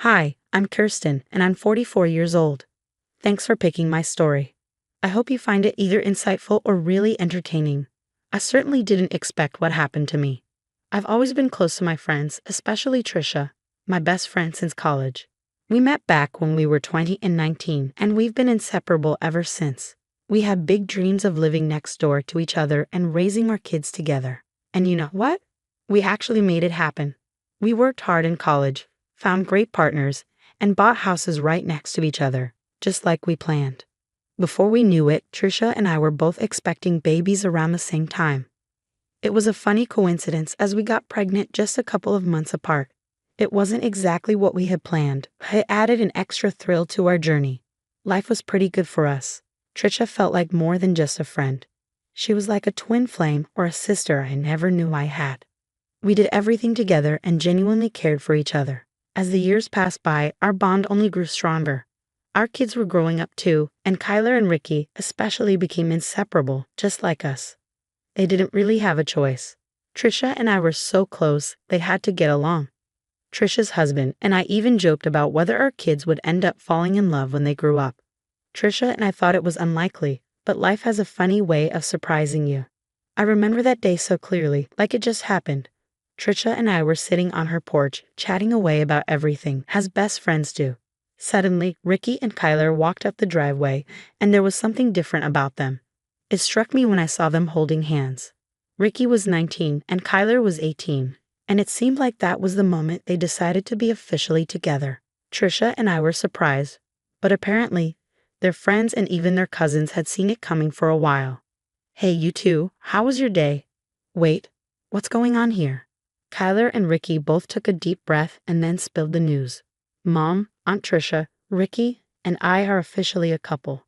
Hi, I'm Kirsten, and I'm 44 years old. Thanks for picking my story. I hope you find it either insightful or really entertaining. I certainly didn't expect what happened to me. I've always been close to my friends, especially Trisha, my best friend since college. We met back when we were 20 and 19, and we've been inseparable ever since. We had big dreams of living next door to each other and raising our kids together. And you know what? We actually made it happen. We worked hard in college, found great partners, and bought houses right next to each other, just like we planned. Before we knew it, Trisha and I were both expecting babies around the same time. It was a funny coincidence as we got pregnant just a couple of months apart. It wasn't exactly what we had planned, but it added an extra thrill to our journey. Life was pretty good for us. Trisha felt like more than just a friend. She was like a twin flame or a sister I never knew I had. We did everything together and genuinely cared for each other. As the years passed by, our bond only grew stronger. Our kids were growing up too, and Kyler and Ricky especially became inseparable, just like us. They didn't really have a choice. Trisha and I were so close, they had to get along. Trisha's husband and I even joked about whether our kids would end up falling in love when they grew up. Trisha and I thought it was unlikely, but life has a funny way of surprising you. I remember that day so clearly, like it just happened. Trisha and I were sitting on her porch, chatting away about everything, as best friends do. Suddenly, Ricky and Kyler walked up the driveway, and there was something different about them. It struck me when I saw them holding hands. Ricky was 19 and Kyler was 18, and it seemed like that was the moment they decided to be officially together. Trisha and I were surprised, but apparently, their friends and even their cousins had seen it coming for a while. "Hey, you two, how was your day?" "Wait, what's going on here?" Kyler and Ricky both took a deep breath and then spilled the news. "Mom, Aunt Trisha, Ricky, and I are officially a couple."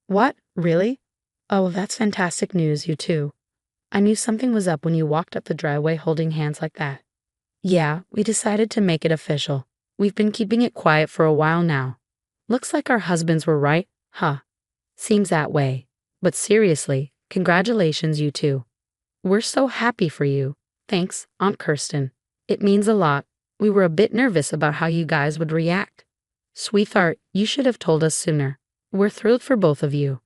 "What? Really? Oh, that's fantastic news, you two. I knew something was up when you walked up the driveway holding hands like that." "Yeah, we decided to make it official. We've been keeping it quiet for a while now. Looks like our husbands were right, huh?" "Seems that way. But seriously, congratulations, you two. We're so happy for you. Thanks, Aunt Kirsten. It means a lot. We were a bit nervous about how you guys would react." "Sweetheart, you should have told us sooner. We're thrilled for both of you."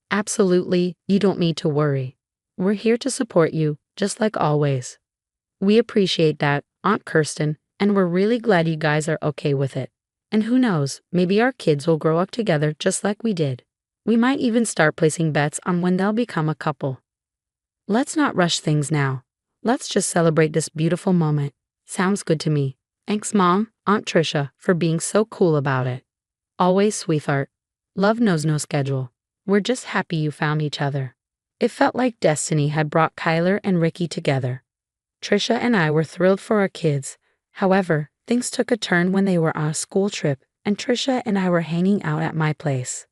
"Absolutely, you don't need to worry. We're here to support you, just like always." "We appreciate that, Aunt Kirsten, and we're really glad you guys are okay with it. And who knows, maybe our kids will grow up together just like we did. We might even start placing bets on when they'll become a couple." "Let's not rush things now. Let's just celebrate this beautiful moment. Sounds good to me. Thanks, Mom, Aunt Trisha, for being so cool about it." "Always, sweetheart. Love knows no schedule. We're just happy you found each other." It felt like destiny had brought Kyler and Ricky together. Trisha and I were thrilled for our kids. However, things took a turn when they were on a school trip, and Trisha and I were hanging out at my place.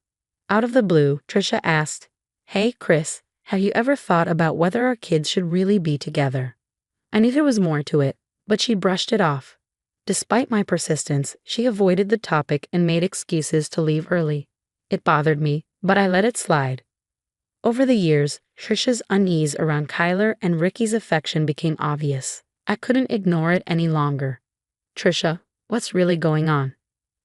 Out of the blue, Trisha asked, "Hey, Chris, have you ever thought about whether our kids should really be together?" I knew there was more to it, but she brushed it off. Despite my persistence, she avoided the topic and made excuses to leave early. It bothered me, but I let it slide. Over the years, Trisha's unease around Kyler and Ricky's affection became obvious. I couldn't ignore it any longer. "Trisha, what's really going on?"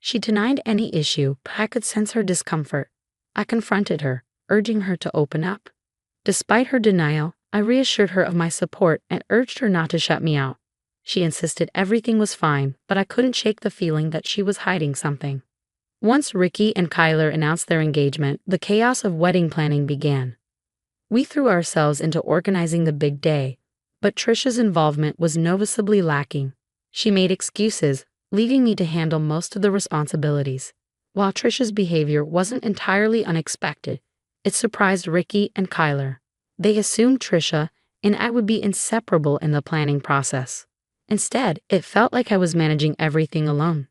She denied any issue, but I could sense her discomfort. I confronted her, urging her to open up. Despite her denial, I reassured her of my support and urged her not to shut me out. She insisted everything was fine, but I couldn't shake the feeling that she was hiding something. Once Ricky and Kyler announced their engagement, the chaos of wedding planning began. We threw ourselves into organizing the big day, but Trisha's involvement was noticeably lacking. She made excuses, leaving me to handle most of the responsibilities. While Trisha's behavior wasn't entirely unexpected, it surprised Ricky and Kyler. They assumed Trisha and I would be inseparable in the planning process. Instead, it felt like I was managing everything alone.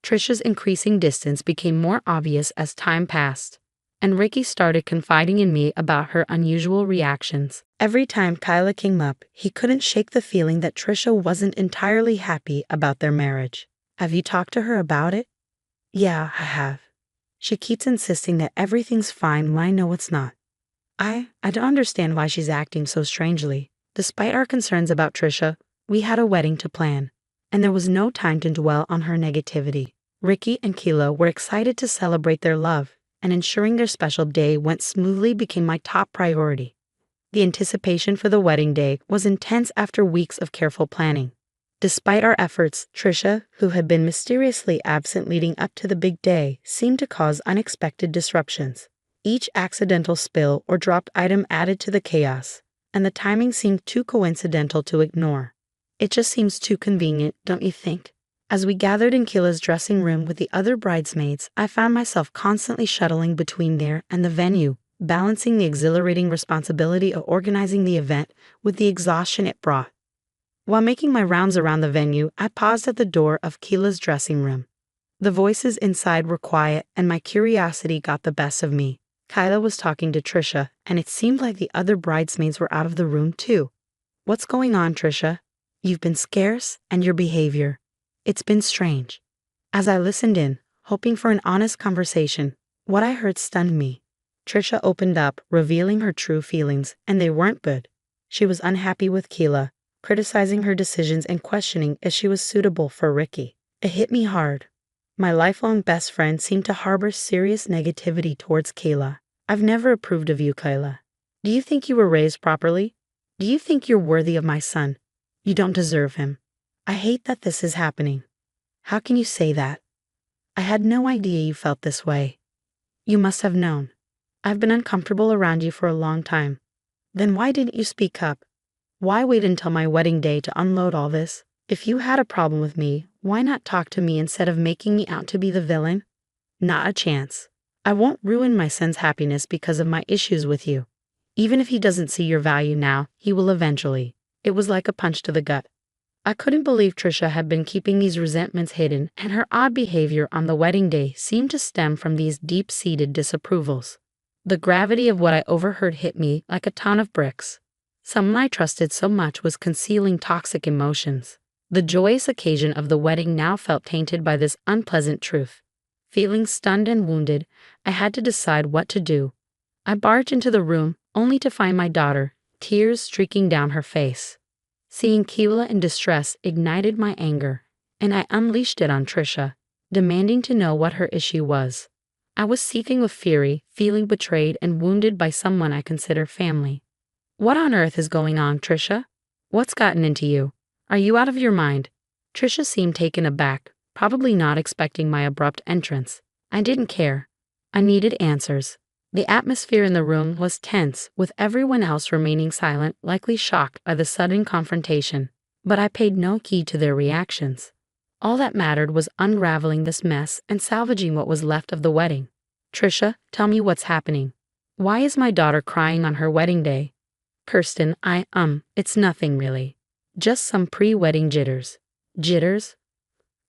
Trisha's increasing distance became more obvious as time passed, and Ricky started confiding in me about her unusual reactions. Every time Kyla came up, he couldn't shake the feeling that Trisha wasn't entirely happy about their marriage. "Have you talked to her about it?" "Yeah, I have. She keeps insisting that everything's fine when I know it's not. I don't understand why she's acting so strangely. Despite our concerns about Trisha, we had a wedding to plan, and there was no time to dwell on her negativity. Ricky and Keela were excited to celebrate their love, and ensuring their special day went smoothly became my top priority. The anticipation for the wedding day was intense after weeks of careful planning. Despite our efforts, Trisha, who had been mysteriously absent leading up to the big day, seemed to cause unexpected disruptions. Each accidental spill or dropped item added to the chaos, and the timing seemed too coincidental to ignore. It just seems too convenient, don't you think? As we gathered in Keela's dressing room with the other bridesmaids, I found myself constantly shuttling between there and the venue, balancing the exhilarating responsibility of organizing the event with the exhaustion it brought. While making my rounds around the venue, I paused at the door of Keela's dressing room. The voices inside were quiet, and my curiosity got the best of me. Kyla was talking to Trisha, and it seemed like the other bridesmaids were out of the room too. "What's going on, Trisha? You've been scarce, and your behavior. It's been strange." As I listened in, hoping for an honest conversation, what I heard stunned me. Trisha opened up, revealing her true feelings, and they weren't good. She was unhappy with Keela, criticizing her decisions and questioning if she was suitable for Ricky. It hit me hard. My lifelong best friend seemed to harbor serious negativity towards Keela. "I've never approved of you, Kyla. Do you think you were raised properly? Do you think you're worthy of my son? You don't deserve him. I hate that this is happening." "How can you say that? I had no idea you felt this way." "You must have known. I've been uncomfortable around you for a long time." "Then why didn't you speak up? Why wait until my wedding day to unload all this? If you had a problem with me, why not talk to me instead of making me out to be the villain?" "Not a chance. I won't ruin my son's happiness because of my issues with you. Even if he doesn't see your value now, he will eventually." It was like a punch to the gut. I couldn't believe Trisha had been keeping these resentments hidden, and her odd behavior on the wedding day seemed to stem from these deep-seated disapprovals. The gravity of what I overheard hit me like a ton of bricks. Someone I trusted so much was concealing toxic emotions. The joyous occasion of the wedding now felt tainted by this unpleasant truth. Feeling stunned and wounded, I had to decide what to do. I barged into the room, only to find my daughter, tears streaking down her face. Seeing Keela in distress ignited my anger, and I unleashed it on Trisha, demanding to know what her issue was. I was seething with fury, feeling betrayed and wounded by someone I consider family. "What on earth is going on, Trisha? What's gotten into you? Are you out of your mind?" Trisha seemed taken aback, probably not expecting my abrupt entrance. I didn't care. I needed answers. The atmosphere in the room was tense, with everyone else remaining silent, likely shocked by the sudden confrontation. But I paid no heed to their reactions. All that mattered was unraveling this mess and salvaging what was left of the wedding. "Trisha, tell me what's happening. Why is my daughter crying on her wedding day?" "Kirsten, it's nothing really. Just some pre-wedding jitters." "Jitters?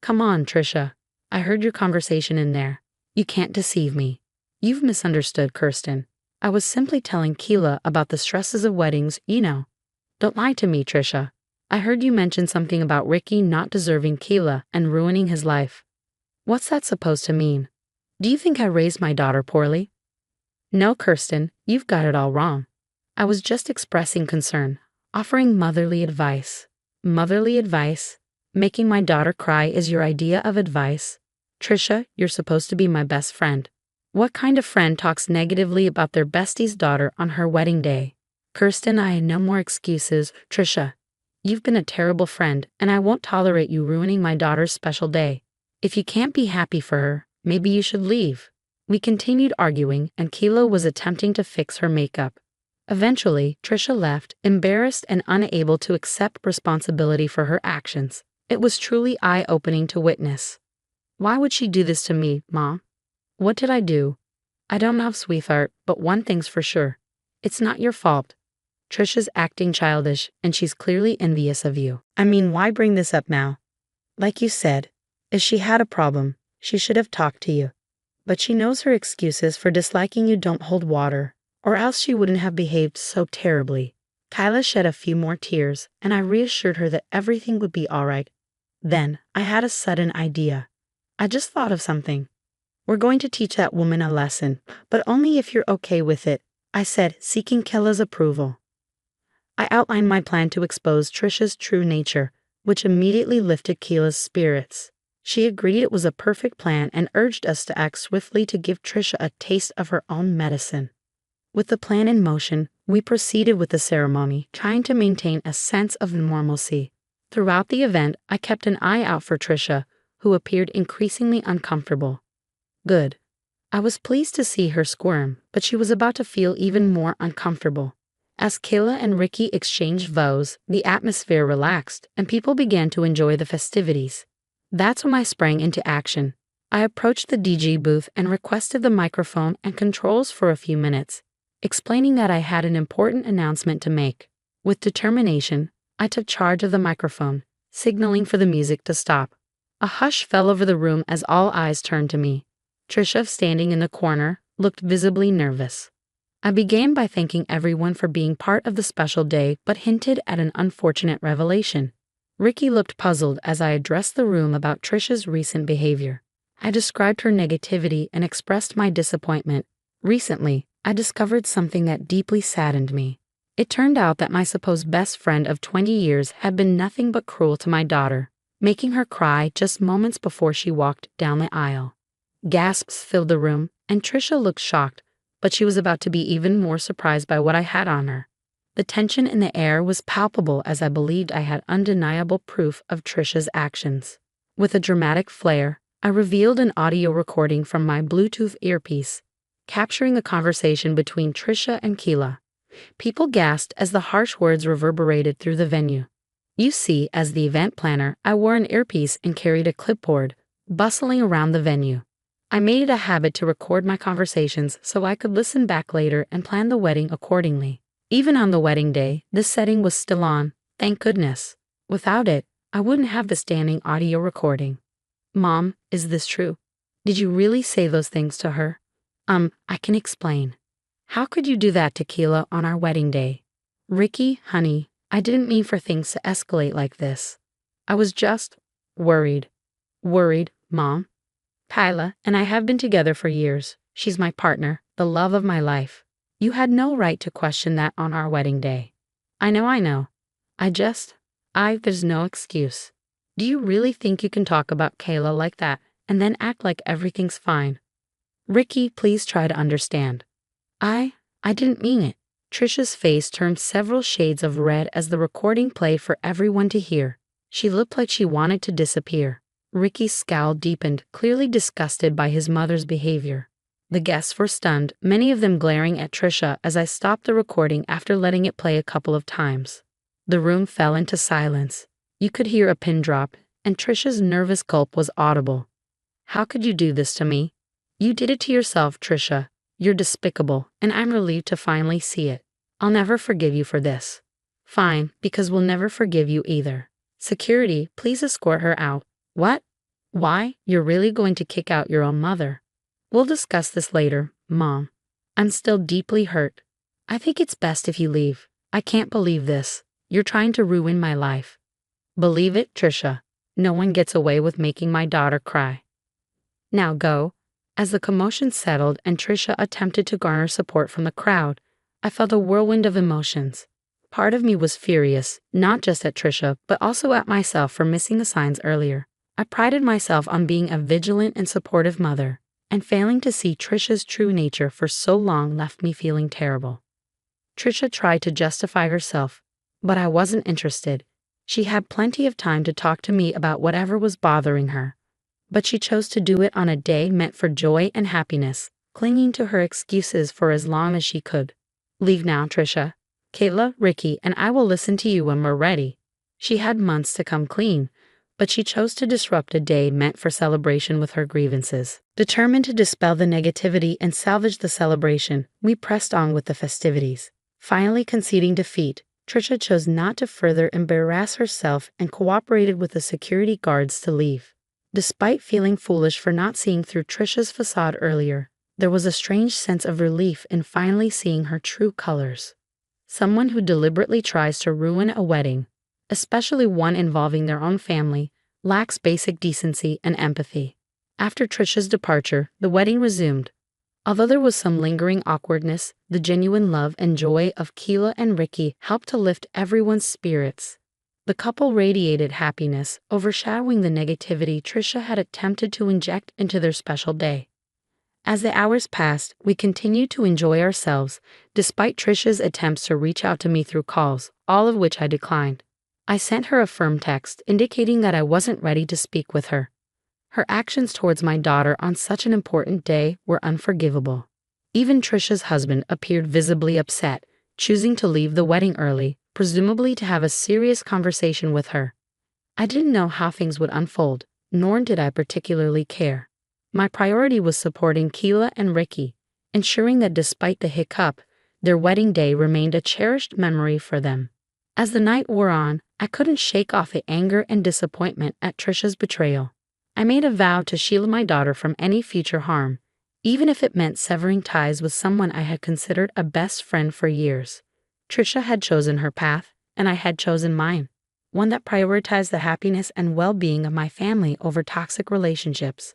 Come on, Trisha. I heard your conversation in there. You can't deceive me." "You've misunderstood, Kirsten. I was simply telling Keela about the stresses of weddings, you know." "Don't lie to me, Trisha. I heard you mention something about Ricky not deserving Keela and ruining his life." "What's that supposed to mean? Do you think I raised my daughter poorly?" "No, Kirsten, you've got it all wrong. I was just expressing concern, offering motherly advice." "Motherly advice? Making my daughter cry is your idea of advice? Trisha, you're supposed to be my best friend. What kind of friend talks negatively about their bestie's daughter on her wedding day?" "Kirsten, I had no more excuses. Trisha, you've been a terrible friend, and I won't tolerate you ruining my daughter's special day. If you can't be happy for her, maybe you should leave." We continued arguing, and Keela was attempting to fix her makeup. Eventually, Trisha left, embarrassed and unable to accept responsibility for her actions. It was truly eye-opening to witness. "Why would she do this to me, Mom? What did I do?" "I don't know, sweetheart, but one thing's for sure. It's not your fault. Trisha's acting childish, and she's clearly envious of you." "I mean, why bring this up now? Like you said, if she had a problem, she should have talked to you. But she knows her excuses for disliking you don't hold water, or else she wouldn't have behaved so terribly." Kyla shed a few more tears, and I reassured her that everything would be all right. Then, I had a sudden idea. "I just thought of something. We're going to teach that woman a lesson, but only if you're okay with it," I said, seeking Kayla's approval. I outlined my plan to expose Trisha's true nature, which immediately lifted Keela's spirits. She agreed it was a perfect plan and urged us to act swiftly to give Trisha a taste of her own medicine. With the plan in motion, we proceeded with the ceremony, trying to maintain a sense of normalcy. Throughout the event, I kept an eye out for Trisha, who appeared increasingly uncomfortable. Good. I was pleased to see her squirm, but she was about to feel even more uncomfortable. As Kayla and Ricky exchanged vows, the atmosphere relaxed, and people began to enjoy the festivities. That's when I sprang into action. I approached the DJ booth and requested the microphone and controls for a few minutes, explaining that I had an important announcement to make. With determination, I took charge of the microphone, signaling for the music to stop. A hush fell over the room as all eyes turned to me. Trisha, standing in the corner, looked visibly nervous. I began by thanking everyone for being part of the special day, but hinted at an unfortunate revelation. Ricky looked puzzled as I addressed the room about Trisha's recent behavior. I described her negativity and expressed my disappointment. Recently, I discovered something that deeply saddened me. It turned out that my supposed best friend of 20 years had been nothing but cruel to my daughter, making her cry just moments before she walked down the aisle. Gasps filled the room, and Trisha looked shocked, but she was about to be even more surprised by what I had on her. The tension in the air was palpable as I believed I had undeniable proof of Trisha's actions. With a dramatic flair, I revealed an audio recording from my Bluetooth earpiece, capturing a conversation between Trisha and Keela. People gasped as the harsh words reverberated through the venue. You see, as the event planner, I wore an earpiece and carried a clipboard, bustling around the venue. I made it a habit to record my conversations so I could listen back later and plan the wedding accordingly. Even on the wedding day, this setting was still on, thank goodness. Without it, I wouldn't have the standing audio recording. Mom, is this true? Did you really say those things to her? I can explain. How could you do that to Keela on our wedding day? Ricky, honey, I didn't mean for things to escalate like this. I was just worried. Worried, Mom? Kyla and I have been together for years. She's my partner, the love of my life. You had no right to question that on our wedding day. I know. There's no excuse. Do you really think you can talk about Kayla like that and then act like everything's fine? Ricky, please try to understand. I didn't mean it. Trisha's face turned several shades of red as the recording played for everyone to hear. She looked like she wanted to disappear. Ricky's scowl deepened, clearly disgusted by his mother's behavior. The guests were stunned, many of them glaring at Trisha as I stopped the recording after letting it play a couple of times. The room fell into silence. You could hear a pin drop, and Trisha's nervous gulp was audible. How could you do this to me? You did it to yourself, Trisha. You're despicable, and I'm relieved to finally see it. I'll never forgive you for this. Fine, because we'll never forgive you either. Security, please escort her out. What? Why? You're really going to kick out your own mother? We'll discuss this later, Mom. I'm still deeply hurt. I think it's best if you leave. I can't believe this. You're trying to ruin my life. Believe it, Trisha. No one gets away with making my daughter cry. Now go. As the commotion settled and Trisha attempted to garner support from the crowd, I felt a whirlwind of emotions. Part of me was furious, not just at Trisha, but also at myself for missing the signs earlier. I prided myself on being a vigilant and supportive mother, and failing to see Trisha's true nature for so long left me feeling terrible. Trisha tried to justify herself, but I wasn't interested. She had plenty of time to talk to me about whatever was bothering her. But she chose to do it on a day meant for joy and happiness, clinging to her excuses for as long as she could. Leave now, Trisha. Kayla, Ricky, and I will listen to you when we're ready. She had months to come clean, but she chose to disrupt a day meant for celebration with her grievances. Determined to dispel the negativity and salvage the celebration, we pressed on with the festivities. Finally conceding defeat, Trisha chose not to further embarrass herself and cooperated with the security guards to leave. Despite feeling foolish for not seeing through Trisha's facade earlier, there was a strange sense of relief in finally seeing her true colors. Someone who deliberately tries to ruin a wedding, especially one involving their own family, lacks basic decency and empathy. After Trisha's departure, the wedding resumed. Although there was some lingering awkwardness, the genuine love and joy of Keela and Ricky helped to lift everyone's spirits. The couple radiated happiness, overshadowing the negativity Trisha had attempted to inject into their special day. As the hours passed, we continued to enjoy ourselves, despite Trisha's attempts to reach out to me through calls, all of which I declined. I sent her a firm text indicating that I wasn't ready to speak with her. Her actions towards my daughter on such an important day were unforgivable. Even Trisha's husband appeared visibly upset, choosing to leave the wedding early, presumably to have a serious conversation with her. I didn't know how things would unfold, nor did I particularly care. My priority was supporting Keela and Ricky, ensuring that despite the hiccup, their wedding day remained a cherished memory for them. As the night wore on, I couldn't shake off the anger and disappointment at Trisha's betrayal. I made a vow to shield my daughter from any future harm, even if it meant severing ties with someone I had considered a best friend for years. Trisha had chosen her path, and I had chosen mine, one that prioritized the happiness and well-being of my family over toxic relationships.